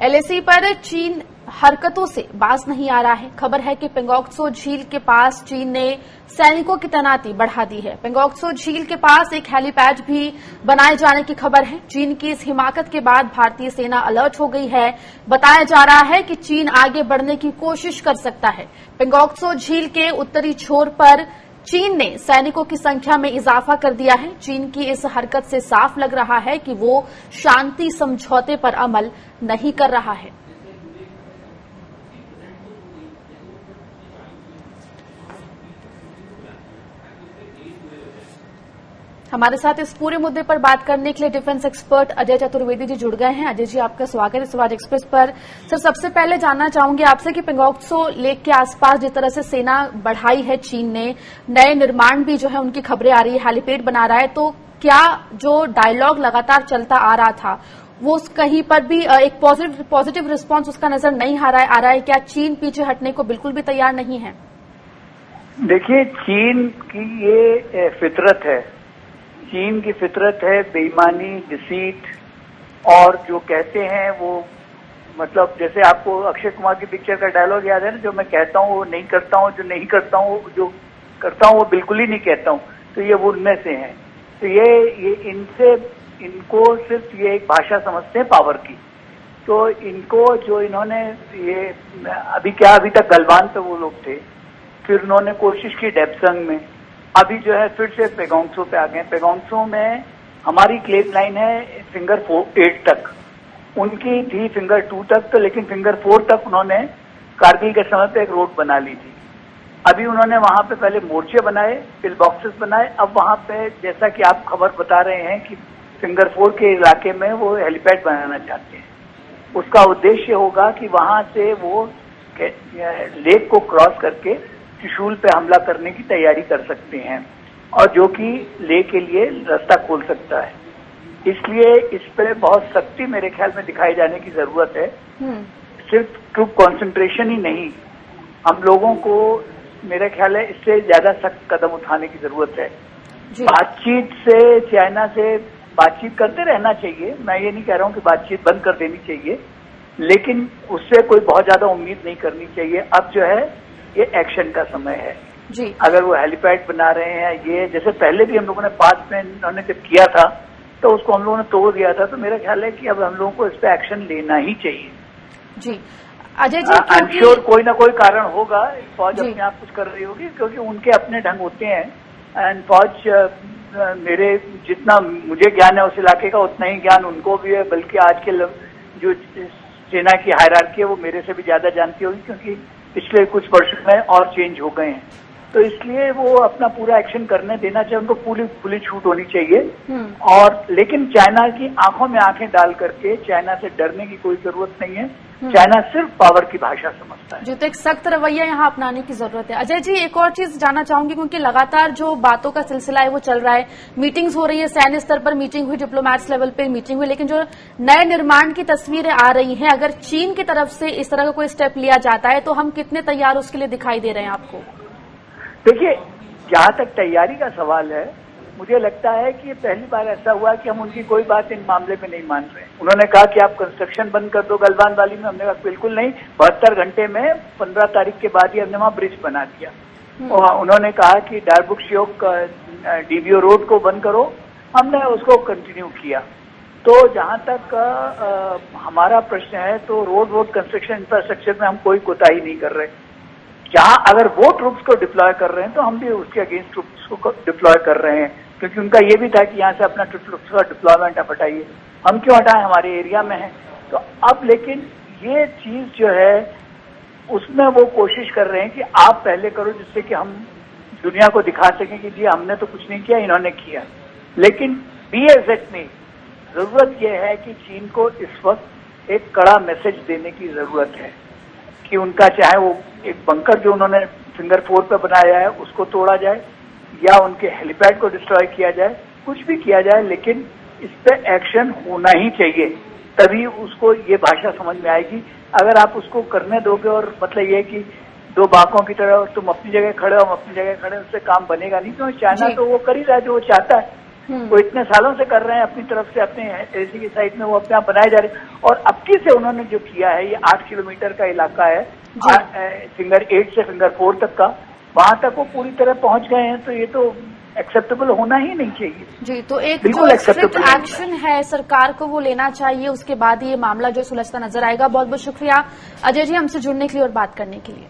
LAC पर चीन हरकतों से बाज नहीं आ रहा है। खबर है कि पेंगोंगत्सो झील के पास चीन ने सैनिकों की तैनाती बढ़ा दी है। पेंगोंगत्सो झील के पास एक हेलीपैड भी बनाए जाने की खबर है। चीन की इस हिमाकत के बाद भारतीय सेना अलर्ट हो गई है। बताया जा रहा है कि चीन आगे बढ़ने की कोशिश कर सकता है। पेंगोंगत्सो झील के उत्तरी छोर पर चीन ने सैनिकों की संख्या में इजाफा कर दिया है। चीन की इस हरकत से साफ लग रहा है कि वो शांति समझौते पर अमल नहीं कर रहा है। हमारे साथ इस पूरे मुद्दे पर बात करने के लिए डिफेंस एक्सपर्ट अजय चतुर्वेदी जी जुड़ गए हैं। अजय जी, आपका स्वागत है स्वराज एक्सप्रेस पर। सर, सबसे पहले जानना चाहूंगी आपसे कि पेंगोंगत्सो लेक के आसपास जिस तरह से सेना बढ़ाई है चीन ने, नए निर्माण भी जो है उनकी खबरें आ रही है, हेलीपैड बना रहा है, तो क्या जो डायलॉग लगातार चलता आ रहा था वो कहीं पर भी एक पॉजिटिव रिस्पॉन्स उसका नजर नहीं आ रहा है? क्या चीन पीछे हटने को बिल्कुल भी तैयार नहीं है? देखिए, चीन की ये फितरत है। चीन की फितरत है बेईमानी, डिसीट, और जो कहते हैं वो, मतलब जैसे आपको अक्षय कुमार की पिक्चर का डायलॉग याद है ना, जो मैं कहता हूँ वो नहीं करता हूँ, जो नहीं करता हूँ जो करता हूँ वो बिल्कुल ही नहीं कहता हूँ। तो ये वो उनमें से हैं। तो ये इनको सिर्फ ये एक भाषा समझते हैं पावर की। तो इनको जो इन्होंने ये अभी तक गलवान पे वो लोग थे, फिर उन्होंने कोशिश की डेप्संग में, अभी जो है फिर से पेंगोंगत्सो पे आ गए। पेंगोंगत्सो में हमारी क्लेम लाइन है फिंगर 8 तक, उनकी थी फिंगर 2 तक, तो लेकिन फिंगर 4 तक उन्होंने कारगिल के समय पे एक रोड बना ली थी। अभी उन्होंने वहां पे पहले मोर्चे बनाए, पिल बॉक्सेस बनाए। अब वहां पे जैसा कि आप खबर बता रहे हैं कि फिंगर 4 के इलाके में वो हेलीपैड बनाना चाहते हैं। उसका उद्देश्य होगा कि वहां से वो लेक को क्रॉस करके त्रिशूल पे हमला करने की तैयारी कर सकते हैं, और जो कि लेक के लिए रास्ता खोल सकता है। इसलिए इस पे बहुत सख्ती मेरे ख्याल में दिखाई जाने की जरूरत है। सिर्फ ट्रूप कॉन्सेंट्रेशन ही नहीं, हम लोगों को मेरे ख्याल है इससे ज्यादा सख्त कदम उठाने की जरूरत है। बातचीत से, चाइना से बातचीत करते रहना चाहिए। मैं ये नहीं कह रहा हूं कि बातचीत बंद कर देनी चाहिए, लेकिन उससे कोई बहुत ज्यादा उम्मीद नहीं करनी चाहिए। अब जो है ये एक्शन का समय है जी। अगर वो हेलीपैड बना रहे हैं, ये जैसे पहले भी हम लोगों ने पास में उन्होंने जब किया था तो उसको हम लोगों ने तोड़ दिया था। तो मेरा ख्याल है कि अब हम लोगों को इस पे एक्शन लेना ही चाहिए जी। Ajay ji, I am sure कोई ना कोई कारण होगा, फौज अपने आप कुछ कर रही होगी, क्योंकि उनके अपने ढंग होते हैं। एंड फौज, मेरे जितना मुझे ज्ञान है उस इलाके का उतना ही ज्ञान उनको भी है, बल्कि आज के जो सेना की हायरार्की है वो मेरे से भी ज्यादा जानती होगी, क्योंकि पिछले कुछ वर्षों में और चेंज हो गए हैं। तो इसलिए वो अपना पूरा एक्शन करने देना चाहिए, उनको खुली छूट होनी चाहिए। और लेकिन चाइना की आंखों में आंखें डाल करके चाइना से डरने की कोई जरूरत नहीं है। चाइना सिर्फ पावर की भाषा समझता है। जो तो एक सख्त रवैया यहाँ अपनाने की जरूरत है। अजय जी, एक और चीज जानना चाहूंगी, क्योंकि लगातार जो बातों का सिलसिला है वो चल रहा है, मीटिंग्स हो रही है, सैन्य स्तर पर मीटिंग हुई, डिप्लोमैट्स लेवल पे मीटिंग हुई, लेकिन जो नए निर्माण की तस्वीरें आ रही हैं, अगर चीन की तरफ से इस तरह का कोई स्टेप लिया जाता है तो हम कितने तैयार उसके लिए दिखाई दे रहे हैं आपको? देखिए, जहां तक तैयारी का सवाल है, मुझे लगता है कि ये पहली बार ऐसा हुआ कि हम उनकी कोई बात इन मामले में नहीं मान रहे। उन्होंने कहा कि आप कंस्ट्रक्शन बंद कर दो गलवान वाली में, हमने कहा बिल्कुल नहीं, 72 घंटे में 15 तारीख के बाद ही हमने वहां ब्रिज बना दिया। और उन्होंने कहा कि डारबुक्सियोक डीबीओ रोड को बंद करो, हमने उसको कंटिन्यू किया। तो जहां तक हमारा प्रश्न है, तो रोड कंस्ट्रक्शन इंफ्रास्ट्रक्चर में हम कोई कोताही नहीं कर रहे। जहां अगर वो ट्रूप्स को डिप्लॉय कर रहे हैं तो हम भी उसके अगेंस्ट ट्रूप्स को डिप्लॉय कर रहे हैं, क्योंकि उनका ये भी था कि यहां से अपना ट्रूप्स का डिप्लॉयमेंट आप हटाइए। हम क्यों हटाएं, हमारे एरिया में है। तो अब लेकिन ये चीज जो है उसमें वो कोशिश कर रहे हैं कि आप पहले करो, जिससे कि हम दुनिया को दिखा सकें कि जी हमने तो कुछ नहीं किया, इन्होंने किया। लेकिन BSF में जरूरत यह है कि चीन को इस वक्त एक कड़ा मैसेज देने की जरूरत है कि उनका चाहे वो एक बंकर जो उन्होंने फिंगर 4 पे बनाया है उसको तोड़ा जाए, या उनके हेलीपैड को डिस्ट्रॉय किया जाए, कुछ भी किया जाए, लेकिन इस पे एक्शन होना ही चाहिए। तभी उसको ये भाषा समझ में आएगी। अगर आप उसको करने दोगे और मतलब ये कि दो बाकों की तरह तुम अपनी जगह खड़े हो, हम अपनी जगह खड़े, उससे काम बनेगा नहीं। क्योंकि चाइना तो वो कर ही रहा है जो वो चाहता है। वो इतने सालों से कर रहे हैं अपनी तरफ से, अपने एलसी की साइड में वो अपने आप बनाए जा रहे हैं। और अब की से उन्होंने जो किया है, ये 8 किलोमीटर का इलाका है, फिंगर 8 से फिंगर 4 तक का, वहां तक वो पूरी तरह पहुंच गए हैं। तो ये तो एक्सेप्टेबल होना ही नहीं चाहिए जी। तो एक जो स्ट्रिक्ट एक्शन है सरकार को वो लेना चाहिए, उसके बाद ये मामला जो सुलझता नजर आएगा। बहुत बहुत शुक्रिया अजय जी हमसे जुड़ने के लिए और बात करने के लिए।